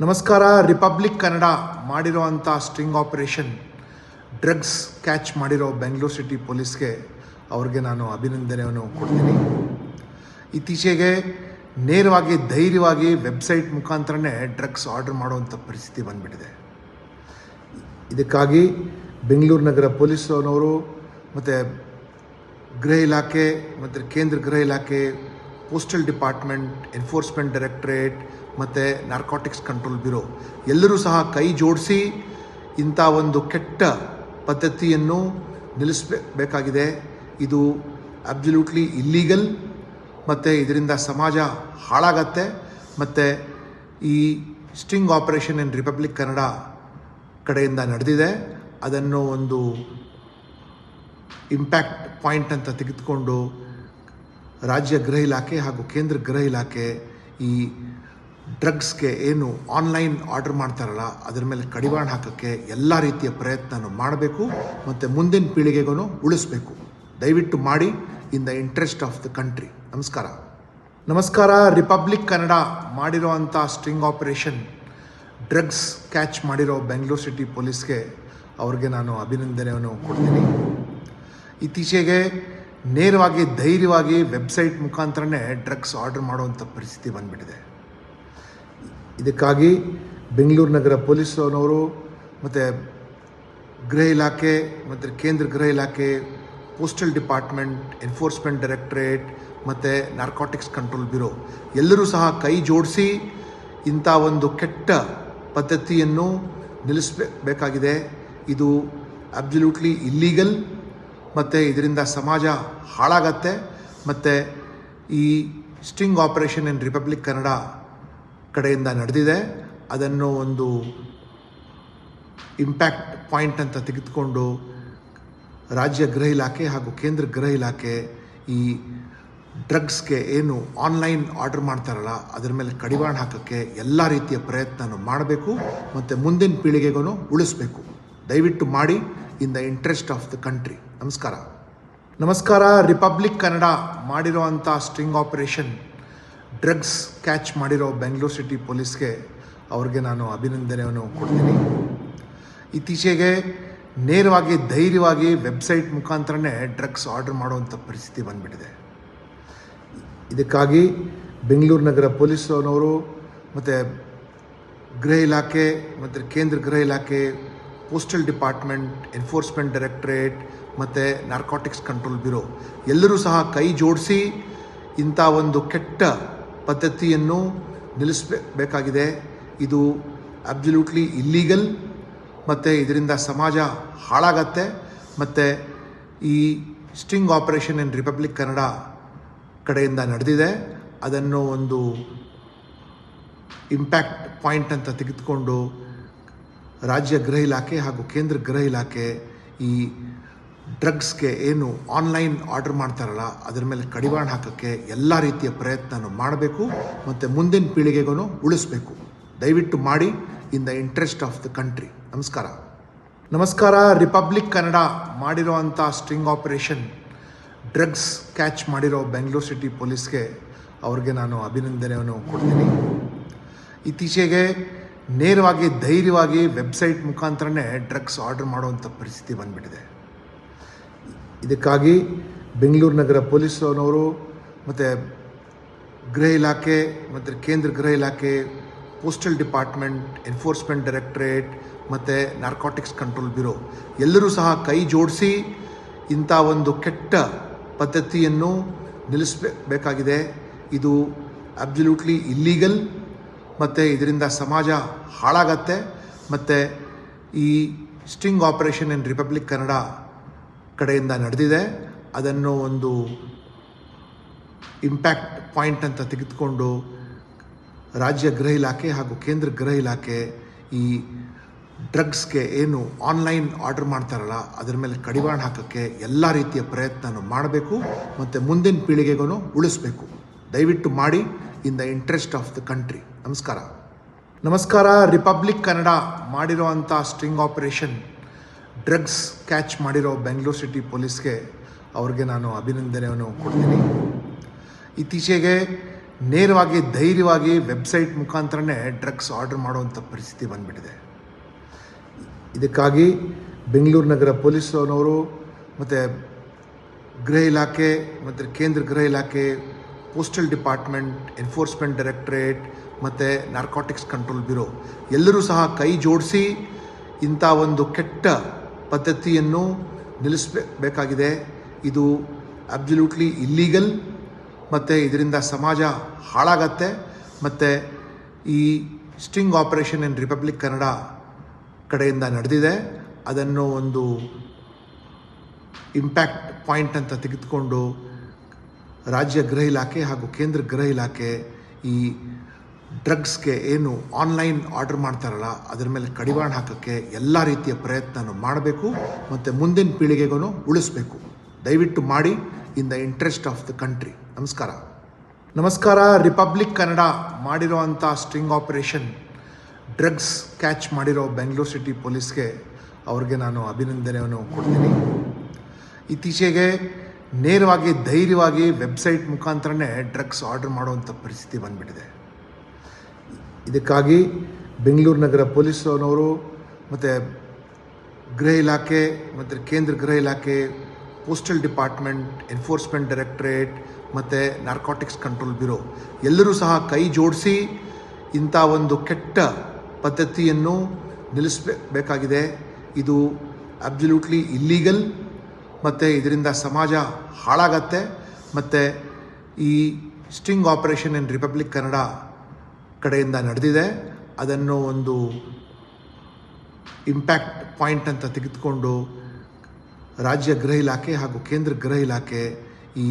ನಮಸ್ಕಾರ. ರಿಪಬ್ಲಿಕ್ ಕನ್ನಡ ಮಾಡಿರೋವಂಥ sting operation drugs catch ಮಾಡಿರೋ ಬೆಂಗಳೂರು ಸಿಟಿ ಪೊಲೀಸ್ಗೆ ಅವ್ರಿಗೆ ನಾನು ಅಭಿನಂದನೆಯನ್ನು ಕೊಡ್ತೀನಿ. ಇತ್ತೀಚೆಗೆ ನೇರವಾಗಿ ಧೈರ್ಯವಾಗಿ ವೆಬ್ಸೈಟ್ ಮುಖಾಂತರನೇ ಡ್ರಗ್ಸ್ ಆರ್ಡರ್ ಮಾಡುವಂಥ ಪರಿಸ್ಥಿತಿ ಬಂದುಬಿಟ್ಟಿದೆ. ಇದಕ್ಕಾಗಿ ಬೆಂಗಳೂರು ನಗರ ಪೊಲೀಸ್ನವರು ಮತ್ತು ಗೃಹ ಇಲಾಖೆ ಮತ್ತು ಕೇಂದ್ರ ಗೃಹ ಇಲಾಖೆ, ಪೋಸ್ಟಲ್ ಡಿಪಾರ್ಟ್ಮೆಂಟ್, ಎನ್ಫೋರ್ಸ್ಮೆಂಟ್ ಡೈರೆಕ್ಟರೇಟ್ ಮತ್ತು ನಾರ್ಕೋಟಿಕ್ಸ್ ಕಂಟ್ರೋಲ್ ಬ್ಯೂರೋ ಎಲ್ಲರೂ ಸಹ ಕೈ ಜೋಡಿಸಿ ಇಂಥ ಒಂದು ಕೆಟ್ಟ ಪದ್ಧತಿಯನ್ನು ನಿಲ್ಲಿಸಬೇಕಾಗಿದೆ. ಇದು ಅಬ್ಸಲ್ಯೂಟ್ಲಿ ಇಲ್ಲೀಗಲ್ ಮತ್ತು ಇದರಿಂದ ಸಮಾಜ ಹಾಳಾಗತ್ತೆ. ಮತ್ತು ಈ ಸ್ಟಿಂಗ್ ಆಪರೇಷನ್ ಇನ್ ರಿಪಬ್ಲಿಕ್ ಕನ್ನಡ ಕಡೆಯಿಂದ ನಡೆದಿದೆ. ಅದನ್ನು ಒಂದು ಇಂಪ್ಯಾಕ್ಟ್ ಪಾಯಿಂಟ್ ಅಂತ ತೆಗೆದುಕೊಂಡು ರಾಜ್ಯ ಗೃಹ ಇಲಾಖೆ ಹಾಗೂ ಕೇಂದ್ರ ಗೃಹ ಇಲಾಖೆ ಈ ಡ್ರಗ್ಸ್ಗೆ ಏನು ಆನ್ಲೈನ್ ಆರ್ಡರ್ ಮಾಡ್ತಾರಲ್ಲ ಅದರ ಮೇಲೆ ಕಡಿವಾಣ ಹಾಕೋಕ್ಕೆ ಎಲ್ಲ ರೀತಿಯ ಪ್ರಯತ್ನ ಮಾಡಬೇಕು ಮತ್ತು ಮುಂದಿನ ಪೀಳಿಗೆಗೂ ಉಳಿಸ್ಬೇಕು. ದಯವಿಟ್ಟು ಮಾಡಿ, in the interest of the country. ನಮಸ್ಕಾರ. ರಿಪಬ್ಲಿಕ್ ಕನ್ನಡ ಮಾಡಿರೋವಂಥ ಸ್ಟ್ರಿಂಗ್ ಆಪರೇಷನ್ ಡ್ರಗ್ಸ್ ಕ್ಯಾಚ್ ಮಾಡಿರೋ ಬೆಂಗಳೂರು ಸಿಟಿ ಪೊಲೀಸ್ಗೆ ಅವ್ರಿಗೆ ನಾನು ಅಭಿನಂದನೆಯನ್ನು ಕೊಡ್ತೀನಿ. ಇತ್ತೀಚೆಗೆ ನೇರವಾಗಿ ಧೈರ್ಯವಾಗಿ ವೆಬ್ಸೈಟ್ ಮುಖಾಂತರನೇ ಡ್ರಗ್ಸ್ ಆರ್ಡರ್ ಮಾಡುವಂಥ ಪರಿಸ್ಥಿತಿ ಬಂದುಬಿಟ್ಟಿದೆ. ಇದಕ್ಕಾಗಿ ಬೆಂಗಳೂರು ನಗರ ಪೊಲೀಸ್ನವರು ಮತ್ತು ಗೃಹ ಇಲಾಖೆ ಮತ್ತು ಕೇಂದ್ರ ಗೃಹ ಇಲಾಖೆ, ಪೋಸ್ಟಲ್ ಡಿಪಾರ್ಟ್ಮೆಂಟ್, ಎನ್ಫೋರ್ಸ್ಮೆಂಟ್ ಡೈರೆಕ್ಟರೇಟ್ ಮತ್ತು ನಾರ್ಕೋಟಿಕ್ಸ್ ಕಂಟ್ರೋಲ್ ಬ್ಯೂರೋ ಎಲ್ಲರೂ ಸಹ ಕೈ ಜೋಡಿಸಿ ಇಂಥ ಒಂದು ಕೆಟ್ಟ ಪದ್ಧತಿಯನ್ನು ನಿಲ್ಲಿಸಬೇಕಾಗಿದೆ. ಇದು ಅಬ್ಸಲ್ಯೂಟ್ಲಿ ಇಲ್ಲೀಗಲ್ ಮತ್ತು ಇದರಿಂದ ಸಮಾಜ ಹಾಳಾಗತ್ತೆ. ಮತ್ತು ಈ ಸ್ಟಿಂಗ್ ಆಪರೇಷನ್ ಇನ್ ರಿಪಬ್ಲಿಕ್ ಕನ್ನಡ ಕಡೆಯಿಂದ ನಡೆದಿದೆ. ಅದನ್ನು ಒಂದು ಇಂಪ್ಯಾಕ್ಟ್ ಪಾಯಿಂಟ್ ಅಂತ ತೆಗೆದುಕೊಂಡು ರಾಜ್ಯ ಗೃಹ ಇಲಾಖೆ ಹಾಗೂ ಕೇಂದ್ರ ಗೃಹ ಇಲಾಖೆ ಈ ಡ್ರಗ್ಸ್ಗೆ ಏನು ಆನ್ಲೈನ್ ಆರ್ಡರ್ ಮಾಡ್ತಾರಲ್ಲ ಅದರ ಮೇಲೆ ಕಡಿವಾಣ ಹಾಕೋಕ್ಕೆ ಎಲ್ಲ ರೀತಿಯ ಪ್ರಯತ್ನ ಮಾಡಬೇಕು ಮತ್ತು ಮುಂದಿನ ಪೀಳಿಗೆಗೂ ಉಳಿಸ್ಬೇಕು. ದಯವಿಟ್ಟು ಮಾಡಿ, in the interest of the country. ನಮಸ್ಕಾರ. ರಿಪಬ್ಲಿಕ್ ಕನ್ನಡ ಮಾಡಿರೋವಂಥ ಸ್ಟ್ರಿಂಗ್ ಆಪರೇಷನ್ ಡ್ರಗ್ಸ್ ಕ್ಯಾಚ್ ಮಾಡಿರೋ ಬೆಂಗಳೂರು ಸಿಟಿ ಪೊಲೀಸ್ಗೆ ಅವ್ರಿಗೆ ನಾನು ಅಭಿನಂದನೆಯನ್ನು ಕೊಡ್ತೀನಿ. ಇತ್ತೀಚೆಗೆ ನೇರವಾಗಿ ಧೈರ್ಯವಾಗಿ ವೆಬ್ಸೈಟ್ ಮುಖಾಂತರನೇ ಡ್ರಗ್ಸ್ ಆರ್ಡರ್ ಮಾಡುವಂಥ ಪರಿಸ್ಥಿತಿ ಬಂದುಬಿಟ್ಟಿದೆ. ಇದಕ್ಕಾಗಿ ಬೆಂಗಳೂರು ನಗರ ಪೊಲೀಸ್ನವರು ಮತ್ತು ಗೃಹ ಇಲಾಖೆ ಮತ್ತು ಕೇಂದ್ರ ಗೃಹ ಇಲಾಖೆ, ಪೋಸ್ಟಲ್ ಡಿಪಾರ್ಟ್ಮೆಂಟ್, ಎನ್ಫೋರ್ಸ್ಮೆಂಟ್ ಡೈರೆಕ್ಟರೇಟ್ ಮತ್ತು ನಾರ್ಕೋಟಿಕ್ಸ್ ಕಂಟ್ರೋಲ್ ಬ್ಯೂರೋ ಎಲ್ಲರೂ ಸಹ ಕೈ ಜೋಡಿಸಿ ಇಂಥ ಒಂದು ಕೆಟ್ಟ ಪದ್ಧತಿಯನ್ನು ನಿಲ್ಲಿಸಬೇಕಾಗಿದೆ. ಇದು ಅಬ್ಸಲ್ಯೂಟ್ಲಿ ಇಲ್ಲೀಗಲ್ ಮತ್ತು ಇದರಿಂದ ಸಮಾಜ ಹಾಳಾಗತ್ತೆ. ಮತ್ತು ಈ ಸ್ಟಿಂಗ್ ಆಪರೇಷನ್ ಇನ್ ರಿಪಬ್ಲಿಕ್ ಕನ್ನಡ ಕಡೆಯಿಂದ ನಡೆದಿದೆ. ಅದನ್ನು ಒಂದು ಇಂಪ್ಯಾಕ್ಟ್ ಪಾಯಿಂಟ್ ಅಂತ ತೆಗೆದುಕೊಂಡು ರಾಜ್ಯ ಗೃಹ ಇಲಾಖೆ ಹಾಗೂ ಕೇಂದ್ರ ಗೃಹ ಇಲಾಖೆ ಈ ಡ್ರಗ್ಸ್ಗೆ ಏನು ಆನ್ಲೈನ್ ಆರ್ಡರ್ ಮಾಡ್ತಾರಲ್ಲ ಅದರ ಮೇಲೆ ಕಡಿವಾಣ ಹಾಕೋಕ್ಕೆ ಎಲ್ಲ ರೀತಿಯ ಪ್ರಯತ್ನ ಮಾಡಬೇಕು ಮತ್ತು ಮುಂದಿನ ಪೀಳಿಗೆಗೂ ಉಳಿಸ್ಬೇಕು. ದಯವಿಟ್ಟು ಮಾಡಿ, in the interest of the country. ನಮಸ್ಕಾರ. ರಿಪಬ್ಲಿಕ್ ಕನ್ನಡ ಮಾಡಿರೋವಂಥ ಸ್ಟ್ರಿಂಗ್ ಆಪರೇಷನ್ ಡ್ರಗ್ಸ್ ಕ್ಯಾಚ್ ಮಾಡಿರೋ ಬೆಂಗಳೂರು ಸಿಟಿ ಪೊಲೀಸ್ಗೆ ಅವ್ರಿಗೆ ನಾನು ಅಭಿನಂದನೆಯನ್ನು ಕೊಡ್ತೀನಿ. ಇತ್ತೀಚೆಗೆ ನೇರವಾಗಿ ಧೈರ್ಯವಾಗಿ ವೆಬ್ಸೈಟ್ ಮುಖಾಂತರನೇ ಡ್ರಗ್ಸ್ ಆರ್ಡರ್ ಮಾಡುವಂಥ ಪರಿಸ್ಥಿತಿ ಬಂದುಬಿಟ್ಟಿದೆ. ಇದಕ್ಕಾಗಿ ಬೆಂಗಳೂರು ನಗರ ಪೊಲೀಸ್ನವರು ಮತ್ತು ಗೃಹ ಇಲಾಖೆ ಮತ್ತು ಕೇಂದ್ರ ಗೃಹ ಇಲಾಖೆ, ಪೋಸ್ಟಲ್ ಡಿಪಾರ್ಟ್ಮೆಂಟ್, ಎನ್ಫೋರ್ಸ್ಮೆಂಟ್ ಡೈರೆಕ್ಟರೇಟ್ ಮತ್ತು ನಾರ್ಕೋಟಿಕ್ಸ್ ಕಂಟ್ರೋಲ್ ಬ್ಯೂರೋ ಎಲ್ಲರೂ ಸಹ ಕೈ ಜೋಡಿಸಿ ಇಂಥ ಒಂದು ಕೆಟ್ಟ ಪದ್ಧತಿಯನ್ನು ನಿಲ್ಲಿಸಬೇಕಾಗಿದೆ. ಇದು ಅಬ್ಸಲ್ಯೂಟ್ಲಿ ಇಲ್ಲೀಗಲ್ ಮತ್ತು ಇದರಿಂದ ಸಮಾಜ ಹಾಳಾಗತ್ತೆ. ಮತ್ತು ಈ ಸ್ಟಿಂಗ್ ಆಪರೇಷನ್ ಇನ್ ರಿಪಬ್ಲಿಕ್ ಕನ್ನಡ ಕಡೆಯಿಂದ ನಡೆದಿದೆ. ಅದನ್ನು ಒಂದು ಇಂಪ್ಯಾಕ್ಟ್ ಪಾಯಿಂಟ್ ಅಂತ ತೆಗೆದುಕೊಂಡು ರಾಜ್ಯ ಗೃಹ ಇಲಾಖೆ ಹಾಗೂ ಕೇಂದ್ರ ಗೃಹ ಇಲಾಖೆ ಈ ಡ್ರಗ್ಸ್ಗೆ ಏನು ಆನ್ಲೈನ್ ಆರ್ಡರ್ ಮಾಡ್ತಾರಲ್ಲ ಅದರ ಮೇಲೆ ಕಡಿವಾಣ ಹಾಕೋಕ್ಕೆ ಎಲ್ಲ ರೀತಿಯ ಪ್ರಯತ್ನ ಮಾಡಬೇಕು ಮತ್ತು ಮುಂದಿನ ಪೀಳಿಗೆಗೂ ಉಳಿಸ್ಬೇಕು. ದಯವಿಟ್ಟು ಮಾಡಿ, in the interest of the country. ನಮಸ್ಕಾರ. ರಿಪಬ್ಲಿಕ್ ಕನ್ನಡ ಮಾಡಿರೋವಂಥ ಸ್ಟ್ರಿಂಗ್ ಆಪರೇಷನ್ ಡ್ರಗ್ಸ್ ಕ್ಯಾಚ್ ಮಾಡಿರೋ ಬೆಂಗಳೂರು ಸಿಟಿ ಪೊಲೀಸ್ಗೆ ಅವ್ರಿಗೆ ನಾನು ಅಭಿನಂದನೆಯನ್ನು ಕೊಡ್ತೀನಿ. ಇತ್ತೀಚೆಗೆ ನೇರವಾಗಿ ಧೈರ್ಯವಾಗಿ ವೆಬ್ಸೈಟ್ ಮುಖಾಂತರನೇ ಡ್ರಗ್ಸ್ ಆರ್ಡರ್ ಮಾಡುವಂಥ ಪರಿಸ್ಥಿತಿ ಬಂದುಬಿಟ್ಟಿದೆ. ಇದಕ್ಕಾಗಿ ಬೆಂಗಳೂರು ನಗರ ಪೊಲೀಸ್ನವರು ಮತ್ತು ಗೃಹ ಇಲಾಖೆ ಮತ್ತು ಕೇಂದ್ರ ಗೃಹ ಇಲಾಖೆ, ಪೋಸ್ಟಲ್ ಡಿಪಾರ್ಟ್ಮೆಂಟ್, ಎನ್ಫೋರ್ಸ್ಮೆಂಟ್ ಡೈರೆಕ್ಟರೇಟ್ ಮತ್ತು ನಾರ್ಕೋಟಿಕ್ಸ್ ಕಂಟ್ರೋಲ್ ಬ್ಯೂರೋ ಎಲ್ಲರೂ ಸಹ ಕೈ ಜೋಡಿಸಿ ಇಂಥ ಒಂದು ಕೆಟ್ಟ ಪದ್ಧತಿಯನ್ನು ನಿಲ್ಲಿಸಬೇಕಾಗಿದೆ. ಇದು ಅಬ್ಸಲ್ಯೂಟ್ಲಿ ಇಲ್ಲೀಗಲ್ ಮತ್ತು ಇದರಿಂದ ಸಮಾಜ ಹಾಳಾಗತ್ತೆ. ಮತ್ತು ಈ ಸ್ಟಿಂಗ್ ಆಪರೇಷನ್ ಇನ್ ರಿಪಬ್ಲಿಕ್ ಕನ್ನಡ ಕಡೆಯಿಂದ ನಡೆದಿದೆ. ಅದನ್ನು ಒಂದು ಇಂಪ್ಯಾಕ್ಟ್ ಪಾಯಿಂಟ್ ಅಂತ ತೆಗೆದುಕೊಂಡು ರಾಜ್ಯ ಗೃಹ ಇಲಾಖೆ ಹಾಗೂ ಕೇಂದ್ರ ಗೃಹ ಇಲಾಖೆ ಈ ಡ್ರಗ್ಸ್ಗೆ ಏನು ಆನ್ಲೈನ್ ಆರ್ಡರ್ ಮಾಡ್ತಾರಲ್ಲ ಅದರ ಮೇಲೆ ಕಡಿವಾಣ ಹಾಕೋಕ್ಕೆ ಎಲ್ಲ ರೀತಿಯ ಪ್ರಯತ್ನ ಮಾಡಬೇಕು ಮತ್ತು ಮುಂದಿನ ಪೀಳಿಗೆಗೂ ಉಳಿಸ್ಬೇಕು. ದಯವಿಟ್ಟು ಮಾಡಿ, in the interest of the country. ನಮಸ್ಕಾರ. ರಿಪಬ್ಲಿಕ್ ಕನ್ನಡ ಮಾಡಿರೋವಂಥ ಸ್ಟ್ರಿಂಗ್ ಆಪರೇಷನ್ ಡ್ರಗ್ಸ್ ಕ್ಯಾಚ್ ಮಾಡಿರೋ ಬೆಂಗಳೂರು ಸಿಟಿ ಪೊಲೀಸ್ಗೆ ಅವ್ರಿಗೆ ನಾನು ಅಭಿನಂದನೆಯನ್ನು ಕೊಡ್ತೀನಿ. ಇತ್ತೀಚೆಗೆ ನೇರವಾಗಿ ಧೈರ್ಯವಾಗಿ ವೆಬ್ಸೈಟ್ ಮುಖಾಂತರನೇ ಡ್ರಗ್ಸ್ ಆರ್ಡರ್ ಮಾಡುವಂಥ ಪರಿಸ್ಥಿತಿ ಬಂದುಬಿಟ್ಟಿದೆ. ಇದಕ್ಕಾಗಿ ಬೆಂಗಳೂರು ನಗರ ಪೊಲೀಸ್ನವರು ಮತ್ತು ಗೃಹ ಇಲಾಖೆ ಮತ್ತು ಕೇಂದ್ರ ಗೃಹ ಇಲಾಖೆ, ಪೋಸ್ಟಲ್ ಡಿಪಾರ್ಟ್ಮೆಂಟ್, ಎನ್ಫೋರ್ಸ್ಮೆಂಟ್ ಡೈರೆಕ್ಟರೇಟ್ ಮತ್ತು ನಾರ್ಕೋಟಿಕ್ಸ್ ಕಂಟ್ರೋಲ್ ಬ್ಯೂರೋ ಎಲ್ಲರೂ ಸಹ ಕೈ ಜೋಡಿಸಿ ಇಂಥ ಒಂದು ಕೆಟ್ಟ ಪದ್ಧತಿಯನ್ನು ನಿಲ್ಲಿಸಬೇಕಾಗಿದೆ. ಇದು ಅಬ್ಸಲ್ಯೂಟ್ಲಿ ಇಲ್ಲೀಗಲ್ ಮತ್ತು ಇದರಿಂದ ಸಮಾಜ ಹಾಳಾಗತ್ತೆ. ಮತ್ತು ಈ ಸ್ಟಿಂಗ್ ಆಪರೇಷನ್ ಇನ್ ರಿಪಬ್ಲಿಕ್ ಕನ್ನಡ ಕಡೆಯಿಂದ ನಡೆದಿದೆ. ಅದನ್ನು ಒಂದು ಇಂಪ್ಯಾಕ್ಟ್ ಪಾಯಿಂಟ್ ಅಂತ ತೆಗೆದುಕೊಂಡು ರಾಜ್ಯ ಗೃಹ ಇಲಾಖೆ ಹಾಗೂ ಕೇಂದ್ರ ಗೃಹ ಇಲಾಖೆ ಈ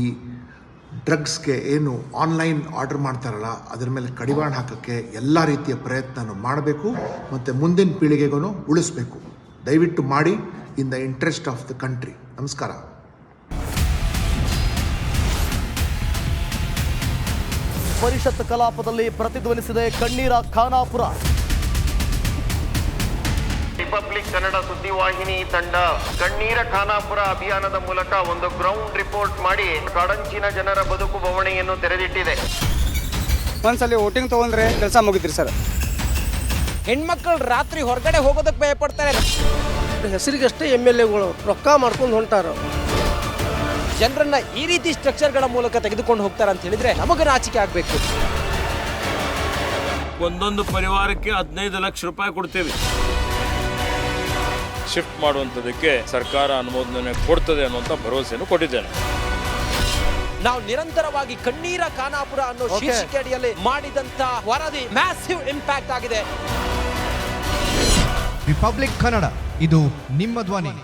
ಡ್ರಗ್ಸ್ಗೆ ಏನು ಆನ್ಲೈನ್ ಆರ್ಡರ್ ಮಾಡ್ತಾರಲ್ಲ ಅದರ ಮೇಲೆ ಕಡಿವಾಣ ಹಾಕೋಕ್ಕೆ ಎಲ್ಲ ರೀತಿಯ ಪ್ರಯತ್ನ ಮಾಡಬೇಕು ಮತ್ತು ಮುಂದಿನ ಪೀಳಿಗೆಗೂ ಉಳಿಸ್ಬೇಕು. ದಯವಿಟ್ಟು ಮಾಡಿ, in the interest of the country. ನಮಸ್ಕಾರ. ಪರಿಷತ್ ಕಲಾಪದಲ್ಲಿ ಪ್ರತಿಧ್ವನಿಸಿದೆ ಕಣ್ಣೀರ ಖಾನಾಪುರ. ರಿಪಬ್ಲಿಕ್ ಕನ್ನಡ ಸುದ್ದಿವಾಹಿನಿ ತಂಡ ಕಣ್ಣೀರ ಖಾನಾಪುರ ಅಭಿಯಾನದ ಮೂಲಕ ಒಂದು ಗ್ರೌಂಡ್ ರಿಪೋರ್ಟ್ ಮಾಡಿ ಕಾಡಂಚಿನ ಜನರ ಬದುಕು ಬವಣೆಯನ್ನು ತೆರೆದಿಟ್ಟಿದೆ. ಒಂದ್ಸಲಿ ವೋಟಿಂಗ್ ತಗೊಂಡ್ರೆ ಕೆಲಸ ಮುಗಿದ್ರಿ ಸರ್. ಹೆಣ್ಮಕ್ಳು ರಾತ್ರಿ ಹೊರಗಡೆ ಹೋಗೋದಕ್ಕೆ ಭಯಪಡ್ತಾರೆ. ಹೆಸರಿಗಷ್ಟೇ MLAಗಳು ರೊಕ್ಕ ಮಾಡ್ಕೊಂಡು ಹೊಂಟಾರ. ಜನರನ್ನ ಈ ರೀತಿ ಸ್ಟ್ರಕ್ಚರ್ಗಳ ಮೂಲಕ ತೆಗೆದುಕೊಂಡು ಹೋಗ್ತಾರೆ ಅಂತ ಹೇಳಿದ್ರೆ ನಮಗೆ ನಾಚಿಕೆ ಆಗಬೇಕು. ಒಂದೊಂದು ಪರಿವಾರಕ್ಕೆ 15 ಲಕ್ಷ ರೂಪಾಯಿ ಕೊಡ್ತೀವಿ. ಶಿಫ್ಟ್ ಮಾಡುವಂಥದ್ದಕ್ಕೆ ಸರ್ಕಾರ ಅನುಮೋದನೆ ಕೊಡ್ತದೆ ಅನ್ನುವಂಥ ಭರವಸೆಯನ್ನು ಕೊಟ್ಟಿದ್ದೇನೆ. ನಾವು ನಿರಂತರವಾಗಿ ಕಣ್ಣೀರ ಖಾನಾಪುರ ಅನ್ನೋ ಶೀರ್ಷಿಕೆ ಅಡಿಯಲ್ಲಿ ಮಾಡಿದಂತ ವರದಿ ಮ್ಯಾಸಿವ್ ಇಂಪ್ಯಾಕ್ಟ್ ಆಗಿದೆ. ರಿಪಬ್ಲಿಕ್ ಕನ್ನಡ, ಇದು ನಿಮ್ಮ ಧ್ವನಿ.